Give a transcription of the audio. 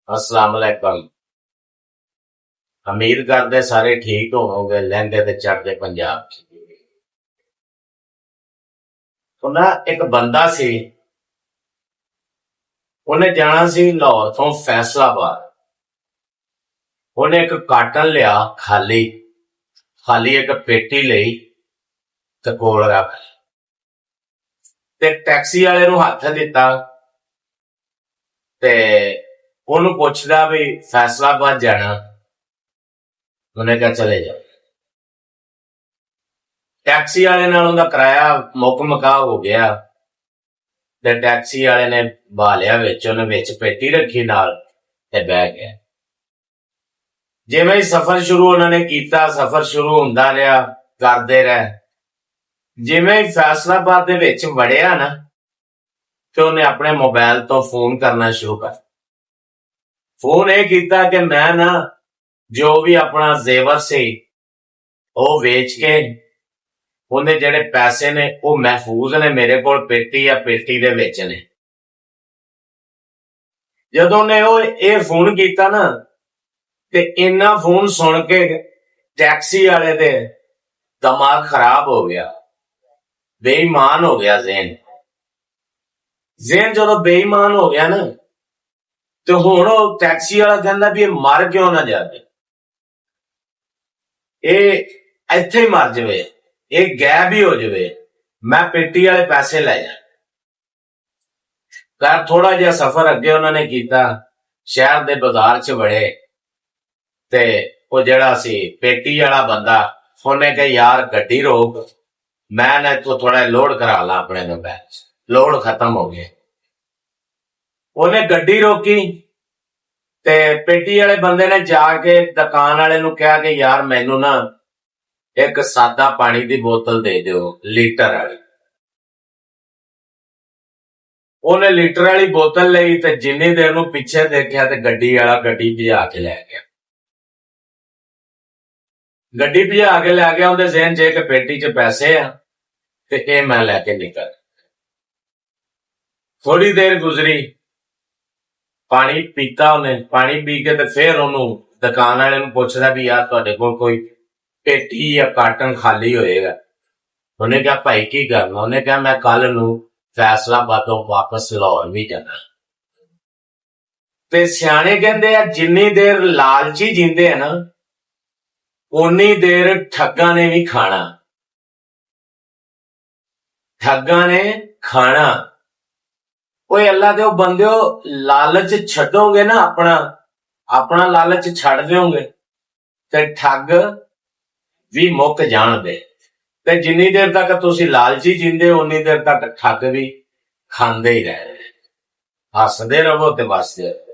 अस्सलाम वालेकुम। उम्मीद करदे सारे ठीक होवोगे, लहंदे ते चढ़दे पंजाब च। तो ना एक बंदा सी, उन्हें जाना सी लाहौर तो फैसलाबाद। उन्हें एक काटन लिया खाली खाली एक पेटी लई ते कोल रख ते टैक्सी वाले नूं हत्थ दिता ते ओनू पुछदा भी फैसलाबाद जाना। उन्हें कहा चले जाओ। टैक्सी वाले नाल उहदा किराया मुक मका हो गया ते टैक्सी वाले ने बालिया विच, उन्हें विच पेटी रखी नाल ते बह गया। जिवें ही सफर शुरू उन्होंने कीता, सफर शुरू हुंदा रहा, करदे रहे। जिवें ही फैसलाबाद दे विच वड़िया ना ते उन्हें अपने मोबाइल तो फोन करना शुरू कर। फोन ये कीता कि मैं ना जो भी अपना जेवर से वो वेच के उन्हें जेड़े पैसे ने वो महफूज ने मेरे को पेटी या पेटी दे विच ने। जदों ने वो ये फोन कीता ना ते इन्ना फोन सुन के टैक्सी वाले दे दिमाग खराब हो गया, बेईमान हो गया ज़हन। ज़हन जदों बेईमान हो गया ना तो हुण वो टैक्सी वाला कहंदा भी ये मर क्यों ना जावे, ये इत्थे ही मर जावे, ये गायब ही हो जावे, मैं पेटी वाले पैसे ले जा। कर थोड़ा जिहा सफर अगे उन्होंने कीता, शहर दे बाजार च वड़े ते वो जेड़ा सी पेटी वाला बंदा उन्हें कहा यार गड्डी रोक, मैं ना तो थोड़ा लोड करा ला अपने मोबाइल च, लोड खत्म हो गए। उन्हें गड्डी रोकी ते पेटी वाले बंदे ने जाके दुकान वाले नूं कहा कि यार मैनू ना एक सादा पानी दी बोतल दे दिओ लीटर वाली। उन्हें लीटर वाली बोतल लई ते जिन्नी देर नूं पिछे देखिया ते गड्डी वाला गड्डी भजा के लै गया। गड्डी भजा के लै गया, उहदे ज़हन च कि पेटी च पैसे आ ते ये मैं लैके निकल। थोड़ी देर गुजरी, पानी पीता उन्हें, पानी पी के ते फिर उन्होंने दुकान वाले नूं पुछदा भी यार तुहाडे कोल कोई पेटी या कार्टन खाली होएगा। उन्हें कहा भाई की करना, उन्हें कहा मैं कल नूं फैसलाबादों वापस लाहौर भी जाना। ते सियाणे कहंदे आ जिन्नी देर लालची जींदे है ना उन्नी देर ठग्गां ने भी खाना, ठग्गां ने खाना। ओए अल्लाह दे बंदिओ, लालच छड्डोगे ना, अपना अपना लालच छड्ड दिओगे ते ठग भी मुक जाणगे। ते जिन्नी देर तक तुसी लालची जींदे उन्नी देर तक ठग भी खांदे ही रहे। हसदे रहो ते बसदे रहो।